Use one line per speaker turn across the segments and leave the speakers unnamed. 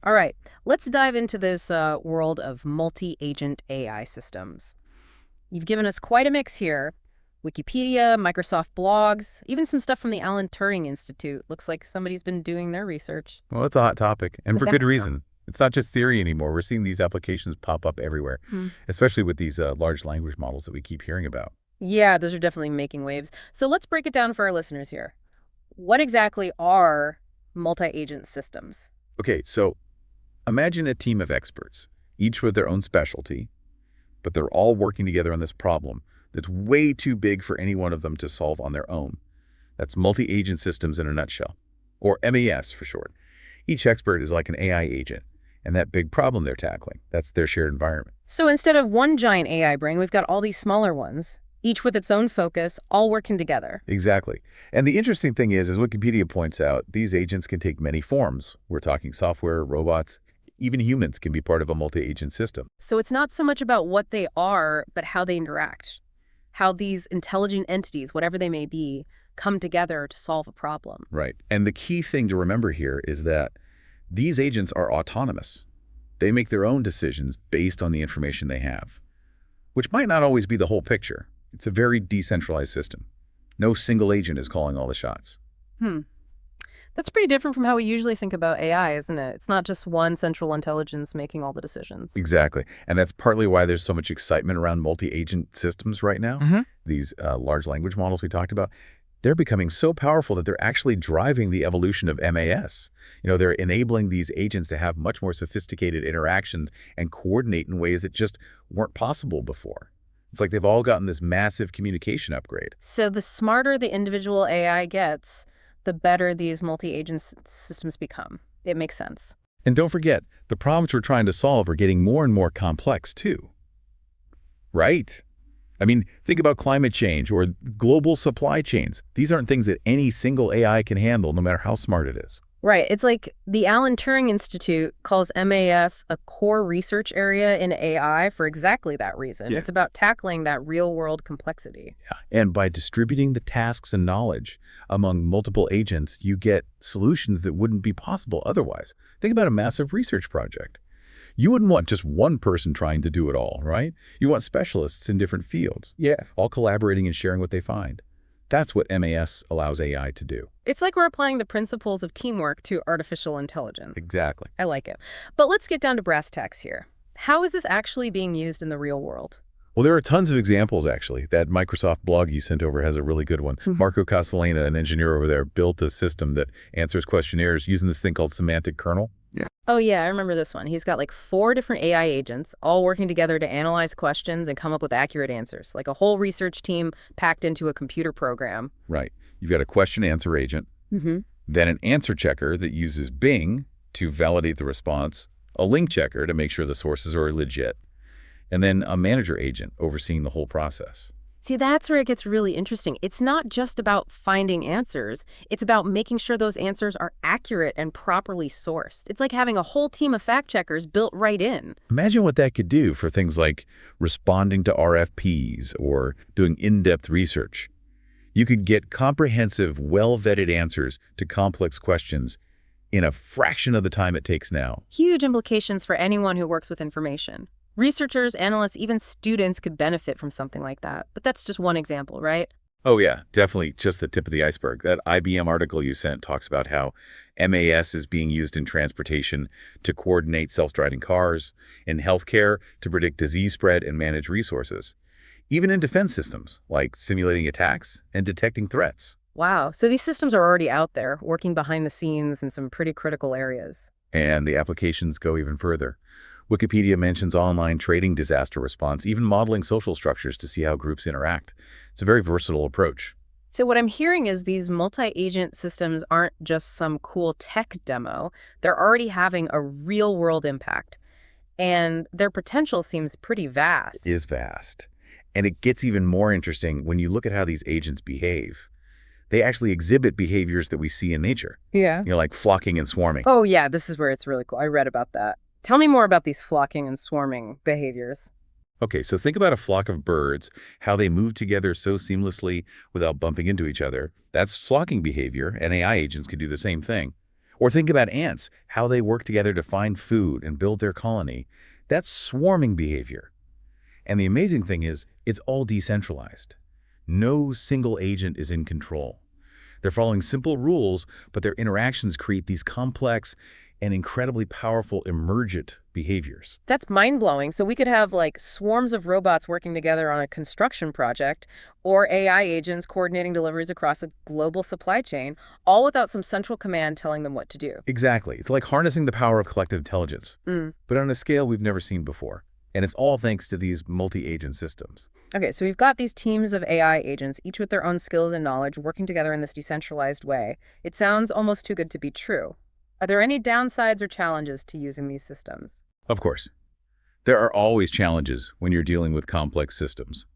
All right, let's dive into this world of multi-agent AI systems. You've given us quite a mix here. Wikipedia, Microsoft blogs, even some stuff from the Alan Turing Institute. Looks like somebody's been doing their research.
Well, it's a hot topic, and for good
Yeah.
reason. It's not just theory anymore. We're seeing these applications pop up everywhere,
Hmm.
especially with these large language models that we keep hearing about.
Yeah, those are definitely making waves. So let's break it down for our listeners here. What exactly are multi-agent systems?
Okay, so imagine a team of experts, each with their own specialty, but they're all working together on this problem that's way too big for any one of them to solve on their own. That's multi-agent systems in a nutshell, or MES for short. Each expert is like an AI agent, and that big problem they're tackling, that's their shared environment.
So instead of one giant AI brain, we've got all these smaller ones, each with its own focus, all working together.
Exactly. And the interesting thing is, as Wikipedia points out, these agents can take many forms. We're talking software, robots, even humans can be part of a multi-agent system.
So it's not so much about what they are, but how they interact, how these intelligent entities, whatever they may be, come together to solve a problem.
Right. And the key thing to remember here is that these agents are autonomous. They make their own decisions based on the information they have, which might not always be the whole picture. It's a very decentralized system. No single agent is calling all the shots.
Hmm. That's pretty different from how we usually think about AI, isn't it? It's not just one central intelligence making all the decisions.
Exactly. And that's partly why there's so much excitement around multi-agent systems right now. These large language models we talked about, they're becoming so powerful that they're actually driving the evolution of MAS. They're enabling these agents to have much more sophisticated interactions and coordinate in ways that just weren't possible before. It's like they've all gotten this massive communication upgrade.
So the smarter the individual AI gets, the better these multi-agent systems become. It makes sense.
And don't forget, the problems we're trying to solve are getting more and more complex too. Right? I mean, think about climate change or global supply chains. These aren't things that any single AI can handle, no matter how smart it is.
Right. It's like the Alan Turing Institute calls MAS a core research area in AI for exactly that reason.
Yeah.
It's about tackling that real-world complexity.
Yeah. And by distributing the tasks and knowledge among multiple agents, you get solutions that wouldn't be possible otherwise. Think about a massive research project. You wouldn't want just one person trying to do it all, right? You want specialists in different fields, all collaborating and sharing what they find. That's what MAS allows AI to do.
It's like we're applying the principles of teamwork to artificial intelligence.
Exactly.
I like it. But let's get down to brass tacks here. How is this actually being used in the real world?
Well, there are tons of examples, actually. That Microsoft blog you sent over has a really good one. Marco Castellana, an engineer over there, built a system that answers questionnaires using this thing called semantic kernel.
Oh yeah, I remember this one. He's got like 4 different AI agents all working together to analyze questions and come up with accurate answers, like a whole research team packed into a computer program.
Right. You've got a question-answer agent, then an answer checker that uses Bing to validate the response, a link checker to make sure the sources are legit, and then a manager agent overseeing the whole process.
See, that's where it gets really interesting. It's not just about finding answers. It's about making sure those answers are accurate and properly sourced. It's like having a whole team of fact-checkers built right in.
Imagine what that could do for things like responding to RFPs or doing in-depth research. You could get comprehensive, well-vetted answers to complex questions in a fraction of the time it takes now.
Huge implications for anyone who works with information. Researchers, analysts, even students could benefit from something like that. But that's just one example, right?
Oh yeah, definitely just the tip of the iceberg. That IBM article you sent talks about how MAS is being used in transportation to coordinate self-driving cars, in healthcare to predict disease spread and manage resources, even in defense systems like simulating attacks and detecting threats.
Wow. So these systems are already out there, working behind the scenes in some pretty critical areas.
And the applications go even further. Wikipedia mentions online trading disaster response, even modeling social structures to see how groups interact. It's a very versatile approach.
So what I'm hearing is these multi-agent systems aren't just some cool tech demo. They're already having a real-world impact. And their potential seems pretty vast.
It is vast. And it gets even more interesting when you look at how these agents behave. They actually exhibit behaviors that we see in nature.
Yeah.
Like flocking and swarming.
Oh, yeah, this is where it's really cool. I read about that. Tell me more about these flocking and swarming behaviors.
Okay, so think about a flock of birds, how they move together so seamlessly without bumping into each other. That's flocking behavior, and AI agents can do the same thing. Or think about ants, how they work together to find food and build their colony. That's swarming behavior. And the amazing thing is, it's all decentralized. No single agent is in control. They're following simple rules, but their interactions create these complex and incredibly powerful emergent behaviors.
That's mind-blowing. So we could have like swarms of robots working together on a construction project or AI agents coordinating deliveries across a global supply chain, all without some central command telling them what to do.
Exactly. It's like harnessing the power of collective intelligence,
Mm.
but on a scale we've never seen before. And it's all thanks to these multi-agent systems.
Okay, so we've got these teams of AI agents, each with their own skills and knowledge, working together in this decentralized way. It sounds almost too good to be true. Are there any downsides or challenges to using these systems?
Of course, there are always challenges when you're dealing with complex systems,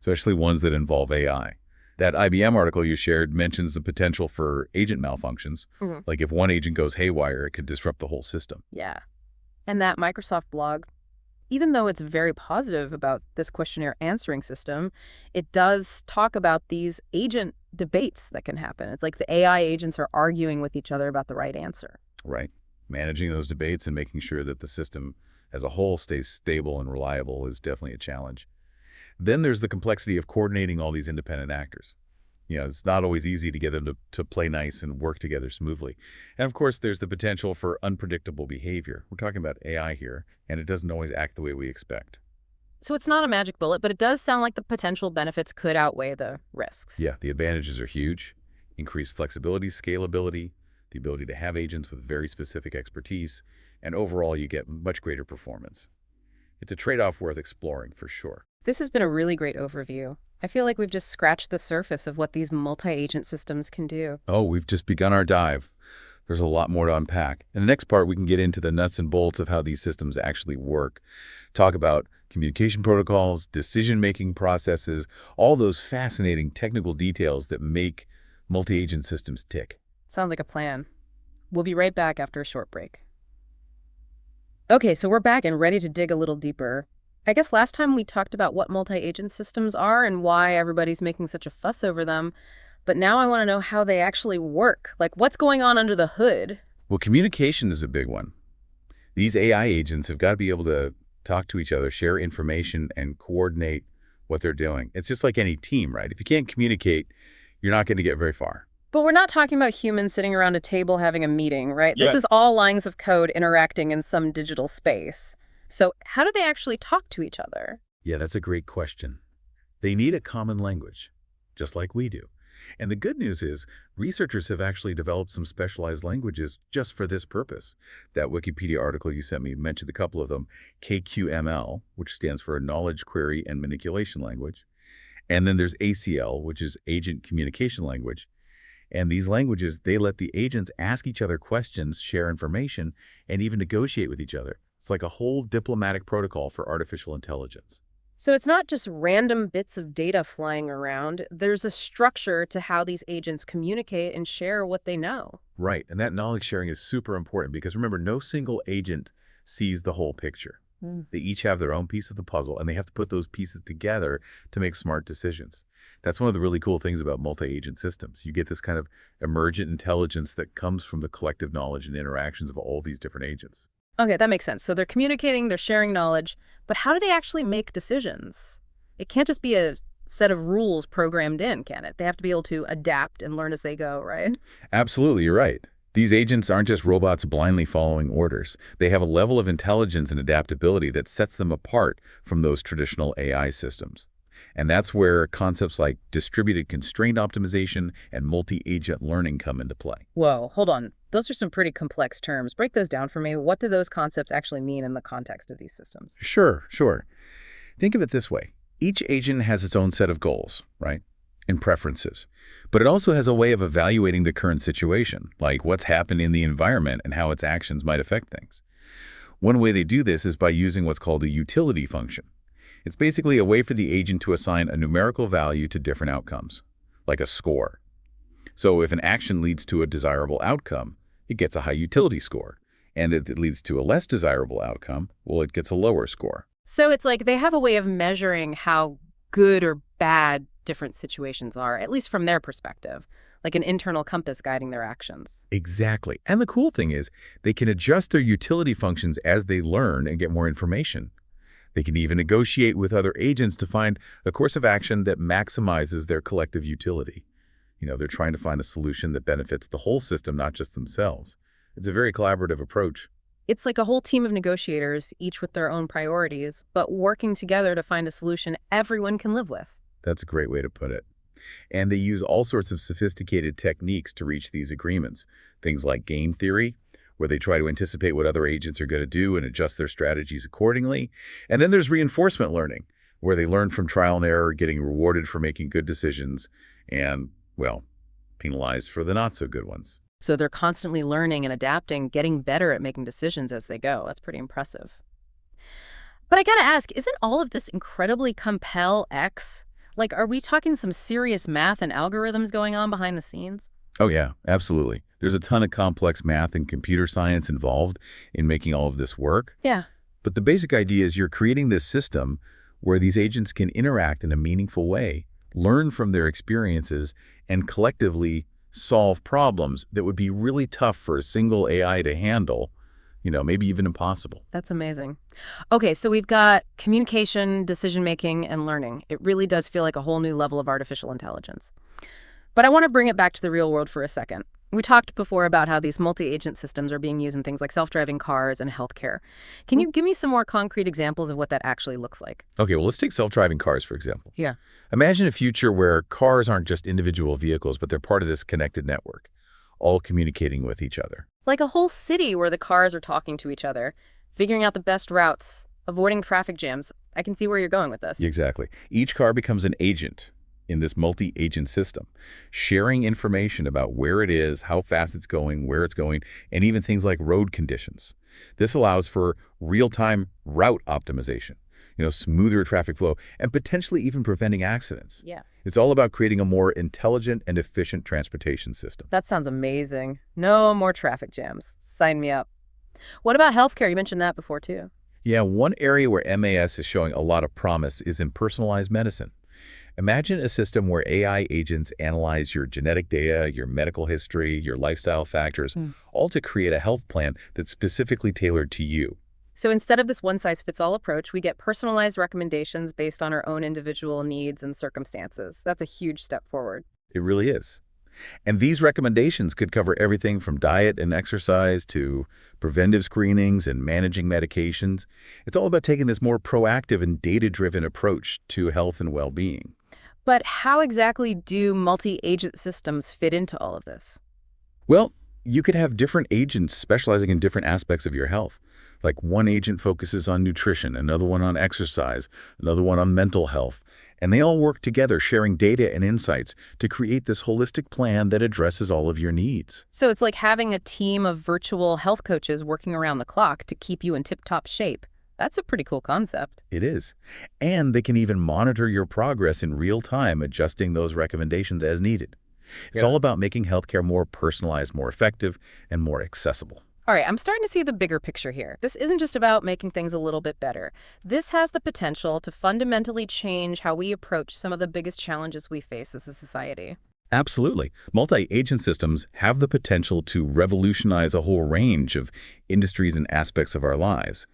especially ones that involve AI. That IBM article you shared mentions the potential for agent malfunctions.
Mhm.
Like if one agent goes haywire, it could disrupt the whole system.
Yeah. And that Microsoft blog, even though it's very positive about this questionnaire answering system, it does talk about these agent debates that can happen. It's like the AI agents are arguing with each other about the right answer.
Right. Managing those debates and making sure that the system as a whole stays stable and reliable is definitely a challenge. Then there's the complexity of coordinating all these independent actors. It's not always easy to get them to play nice and work together smoothly. And of course, there's the potential for unpredictable behavior. We're talking about AI here, and it doesn't always act the way we expect.
So it's not a magic bullet, but it does sound like the potential benefits could outweigh the risks.
Yeah, the advantages are huge. Increased flexibility, scalability, the ability to have agents with very specific expertise, and overall you get much greater performance. It's a trade-off worth exploring for sure.
This has been a really great overview. I feel like we've just scratched the surface of what these multi-agent systems can do.
Oh, we've just begun our dive. There's a lot more to unpack. In the next part, we can get into the nuts and bolts of how these systems actually work. Talk about communication protocols, decision-making processes, all those fascinating technical details that make multi-agent systems tick.
Sounds like a plan. We'll be right back after a short break. Okay, so we're back and ready to dig a little deeper. I guess last time we talked about what multi-agent systems are and why everybody's making such a fuss over them. But now I want to know how they actually work. Like, what's going on under the hood?
Well, communication is a big one. These AI agents have got to be able to talk to each other, share information, and coordinate what they're doing. It's just like any team, right? If you can't communicate, you're not going to get very far.
But we're not talking about humans sitting around a table having a meeting, right?
Yeah.
This is all lines of code interacting in some digital space. So how do they actually talk to each other?
Yeah, that's a great question. They need a common language, just like we do. And the good news is researchers have actually developed some specialized languages just for this purpose. That Wikipedia article you sent me mentioned a couple of them, KQML, which stands for Knowledge Query and Manipulation Language. And then there's ACL, which is Agent Communication Language. And these languages, they let the agents ask each other questions, share information, and even negotiate with each other. It's like a whole diplomatic protocol for artificial intelligence.
So it's not just random bits of data flying around. There's a structure to how these agents communicate and share what they know.
Right, and that knowledge sharing is super important because remember, no single agent sees the whole picture. They each have their own piece of the puzzle, and they have to put those pieces together to make smart decisions. That's one of the really cool things about multi-agent systems. You get this kind of emergent intelligence that comes from the collective knowledge and interactions of all these different agents.
Okay, that makes sense. So they're communicating, they're sharing knowledge, but how do they actually make decisions? It can't just be a set of rules programmed in, can it? They have to be able to adapt and learn as they go, right?
Absolutely, you're right. These agents aren't just robots blindly following orders. They have a level of intelligence and adaptability that sets them apart from those traditional AI systems. And that's where concepts like distributed constraint optimization and multi-agent learning come into play.
Whoa, hold on. Those are some pretty complex terms. Break those down for me. What do those concepts actually mean in the context of these systems?
Sure. Think of it this way. Each agent has its own set of goals, right? And preferences. But it also has a way of evaluating the current situation, like what's happened in the environment and how its actions might affect things. One way they do this is by using what's called a utility function. It's basically a way for the agent to assign a numerical value to different outcomes, like a score. So if an action leads to a desirable outcome, it gets a high utility score. And if it leads to a less desirable outcome, well, it gets a lower score.
So it's like they have a way of measuring how good or bad different situations are, at least from their perspective. like an internal compass guiding their actions.
Exactly. And the cool thing is they can adjust their utility functions as they learn and get more information. They can even negotiate with other agents to find a course of action that maximizes their collective utility. They're trying to find a solution that benefits the whole system, not just themselves. It's a very collaborative approach.
It's like a whole team of negotiators, each with their own priorities, but working together to find a solution everyone can live with.
That's a great way to put it. And they use all sorts of sophisticated techniques to reach these agreements. Things like game theory, where they try to anticipate what other agents are going to do and adjust their strategies accordingly. And then there's reinforcement learning, where they learn from trial and error, getting rewarded for making good decisions and, well, penalized for the not-so-good ones.
So they're constantly learning and adapting, getting better at making decisions as they go. That's pretty impressive. But I gotta ask, isn't all of this incredibly complex? Like, are we talking some serious math and algorithms going on behind the scenes?
Oh, yeah, absolutely. There's a ton of complex math and computer science involved in making all of this work.
Yeah.
But the basic idea is you're creating this system where these agents can interact in a meaningful way, learn from their experiences, and collectively solve problems that would be really tough for a single AI to handle, maybe even impossible.
That's amazing. Okay, so we've got communication, decision-making, and learning. It really does feel like a whole new level of artificial intelligence. But I want to bring it back to the real world for a second. We talked before about how these multi-agent systems are being used in things like self-driving cars and healthcare. Can you give me some more concrete examples of what that actually looks like?
Okay, well, let's take self-driving cars, for example.
Yeah.
Imagine a future where cars aren't just individual vehicles, but they're part of this connected network, all communicating with each other.
Like a whole city where the cars are talking to each other, figuring out the best routes, avoiding traffic jams. I can see where you're going with this.
Exactly. Each car becomes an agent in this multi-agent system, sharing information about where it is, how fast it's going, where it's going, and even things like road conditions. This allows for real-time route optimization, smoother traffic flow, and potentially even preventing accidents.
Yeah.
It's all about creating a more intelligent and efficient transportation system.
That sounds amazing. No more traffic jams. Sign me up. What about healthcare? You mentioned that before, too.
Yeah, one area where MAS is showing a lot of promise is in personalized medicine. Imagine a system where AI agents analyze your genetic data, your medical history, your lifestyle factors, all to create a health plan that's specifically tailored to you.
So instead of this one-size-fits-all approach, we get personalized recommendations based on our own individual needs and circumstances. That's a huge step forward.
It really is. And these recommendations could cover everything from diet and exercise to preventive screenings and managing medications. It's all about taking this more proactive and data-driven approach to health and well-being.
But how exactly do multi-agent systems fit into all of this?
Well, you could have different agents specializing in different aspects of your health. Like one agent focuses on nutrition, another one on exercise, another one on mental health. And they all work together, sharing data and insights to create this holistic plan that addresses all of your needs.
So it's like having a team of virtual health coaches working around the clock to keep you in tip-top shape. That's a pretty cool concept.
It is. And they can even monitor your progress in real time, adjusting those recommendations as needed. It's all about making healthcare more personalized, more effective, and more accessible.
All right, I'm starting to see the bigger picture here. This isn't just about making things a little bit better. This has the potential to fundamentally change how we approach some of the biggest challenges we face as a society.
Absolutely. Multi-agent systems have the potential to revolutionize a whole range of industries and aspects of our lives.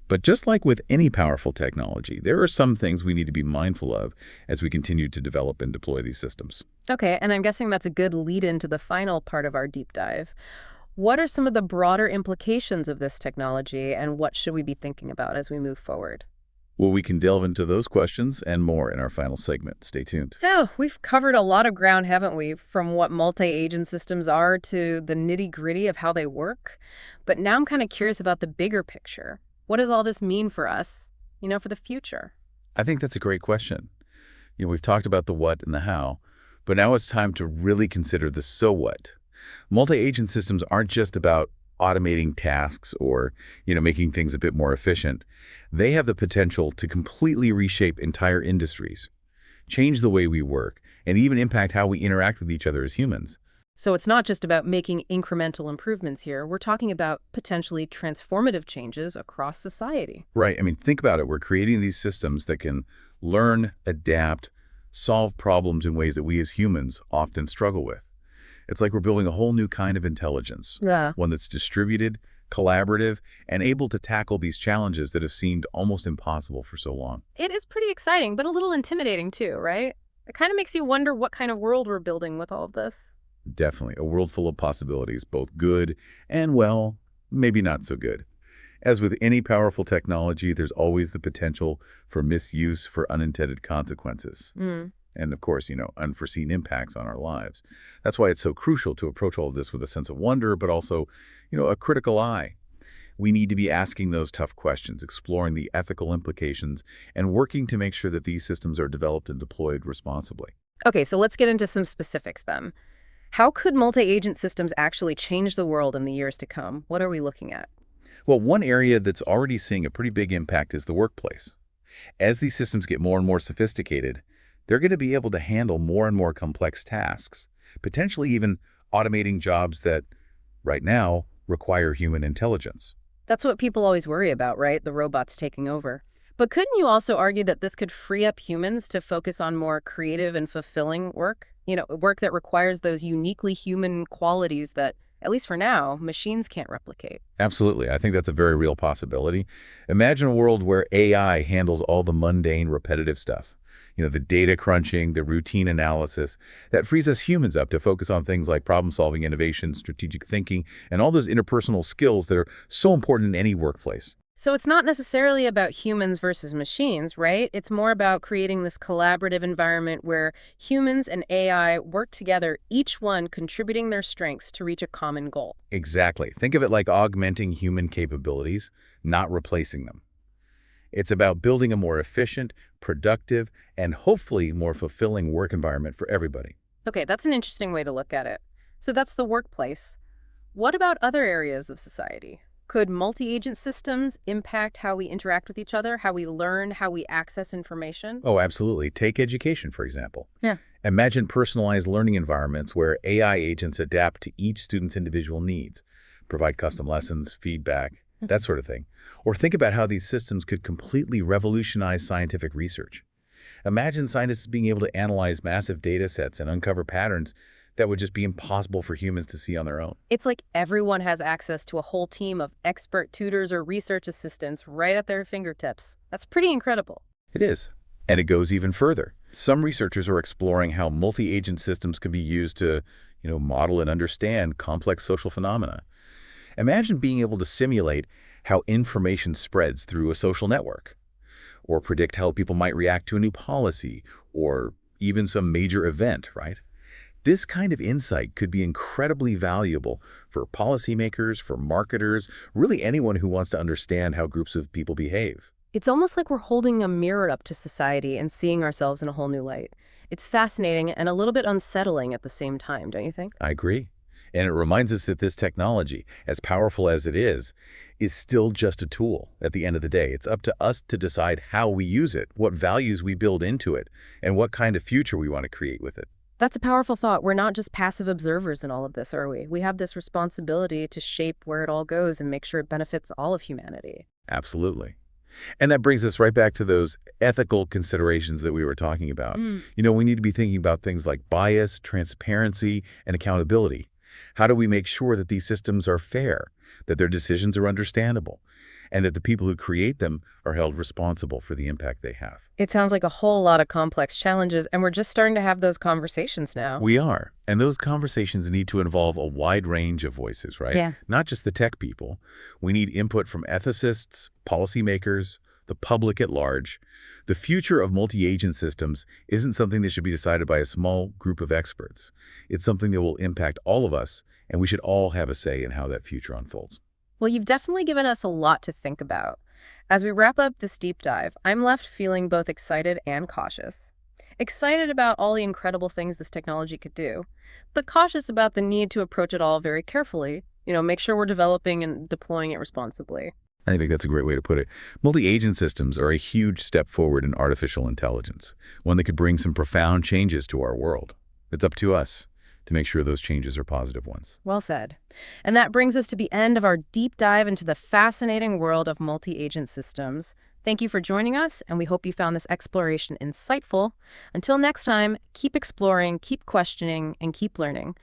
But just like with any powerful technology, there are some things we need to be mindful of as we continue to develop and deploy these systems.
Okay, and I'm guessing that's a good lead into the final part of our deep dive. What are some of the broader implications of this technology, and what should we be thinking about as we move forward?
Well, we can delve into those questions and more in our final segment. Stay tuned.
Oh, we've covered a lot of ground, haven't we? From what multi-agent systems are to the nitty-gritty of how they work. But now I'm kind of curious about the bigger picture. What does all this mean for us, for the future?
I think that's a great question. We've talked about the what and the how, but now it's time to really consider the so what. Multi-agent systems aren't just about automating tasks or, making things a bit more efficient. They have the potential to completely reshape entire industries, change the way we work, and even impact how we interact with each other as humans.
So it's not just about making incremental improvements here. We're talking about potentially transformative changes across society.
Right. Think about it. We're creating these systems that can learn, adapt, solve problems in ways that we as humans often struggle with. It's like we're building a whole new kind of intelligence,
Yeah.
one that's distributed, collaborative, and able to tackle these challenges that have seemed almost impossible for so long.
It is pretty exciting, but a little intimidating too, right? It kind of makes you wonder what kind of world we're building with all of this.
Definitely a world full of possibilities, both good and, well, maybe not so good. As with any powerful technology, there's always the potential for misuse, for unintended consequences.
Mm.
And of course, unforeseen impacts on our lives. That's why it's so crucial to approach all of this with a sense of wonder, but also, a critical eye. We need to be asking those tough questions, exploring the ethical implications, and working to make sure that these systems are developed and deployed responsibly.
Okay, so let's get into some specifics then. How could multi-agent systems actually change the world in the years to come? What are we looking at?
Well, one area that's already seeing a pretty big impact is the workplace. As these systems get more and more sophisticated, they're going to be able to handle more and more complex tasks, potentially even automating jobs that, right now, require human intelligence.
That's what people always worry about, right? The robots taking over. But couldn't you also argue that this could free up humans to focus on more creative and fulfilling work? Work that requires those uniquely human qualities that, at least for now, machines can't replicate.
Absolutely. I think that's a very real possibility. Imagine a world where AI handles all the mundane, repetitive stuff. The data crunching, the routine analysis. That frees us humans up to focus on things like problem-solving, innovation, strategic thinking, and all those interpersonal skills that are so important in any workplace.
So it's not necessarily about humans versus machines, right? It's more about creating this collaborative environment where humans and AI work together, each one contributing their strengths to reach a common goal.
Exactly. Think of it like augmenting human capabilities, not replacing them. It's about building a more efficient, productive, and hopefully more fulfilling work environment for everybody.
Okay, that's an interesting way to look at it. So that's the workplace. What about other areas of society? Could multi-agent systems impact how we interact with each other, how we learn, how we access information?
Oh, absolutely. Take education, for example.
Yeah.
Imagine personalized learning environments where AI agents adapt to each student's individual needs, provide custom lessons, feedback, that sort of thing. Or think about how these systems could completely revolutionize scientific research. Imagine scientists being able to analyze massive data sets and uncover patterns that would just be impossible for humans to see on their own.
It's like everyone has access to a whole team of expert tutors or research assistants right at their fingertips. That's pretty incredible.
It is. And it goes even further. Some researchers are exploring how multi-agent systems could be used to, model and understand complex social phenomena. Imagine being able to simulate how information spreads through a social network, or predict how people might react to a new policy, or even some major event, right? This kind of insight could be incredibly valuable for policymakers, for marketers, really anyone who wants to understand how groups of people behave.
It's almost like we're holding a mirror up to society and seeing ourselves in a whole new light. It's fascinating and a little bit unsettling at the same time, don't you think?
I agree. And it reminds us that this technology, as powerful as it is still just a tool at the end of the day. It's up to us to decide how we use it, what values we build into it, and what kind of future we want to create with it.
That's a powerful thought. We're not just passive observers in all of this, are we? We have this responsibility to shape where it all goes and make sure it benefits all of humanity.
Absolutely. And that brings us right back to those ethical considerations that we were talking about. We need to be thinking about things like bias, transparency, and accountability. How do we make sure that these systems are fair, that their decisions are understandable, and that the people who create them are held responsible for the impact they have?
It sounds like a whole lot of complex challenges, and we're just starting to have those conversations now.
We are. And those conversations need to involve a wide range of voices, right?
Yeah.
Not just the tech people. We need input from ethicists, policymakers, the public at large. The future of multi-agent systems isn't something that should be decided by a small group of experts. It's something that will impact all of us, and we should all have a say in how that future unfolds.
Well, you've definitely given us a lot to think about. As we wrap up this deep dive, I'm left feeling both excited and cautious. Excited about all the incredible things this technology could do, but cautious about the need to approach it all very carefully, make sure we're developing and deploying it responsibly.
I think that's a great way to put it. Multi-agent systems are a huge step forward in artificial intelligence, one that could bring some profound changes to our world. It's up to us to make sure those changes are positive ones.
Well said. And that brings us to the end of our deep dive into the fascinating world of multi-agent systems. Thank you for joining us, and we hope you found this exploration insightful. Until next time, keep exploring, keep questioning, and keep learning.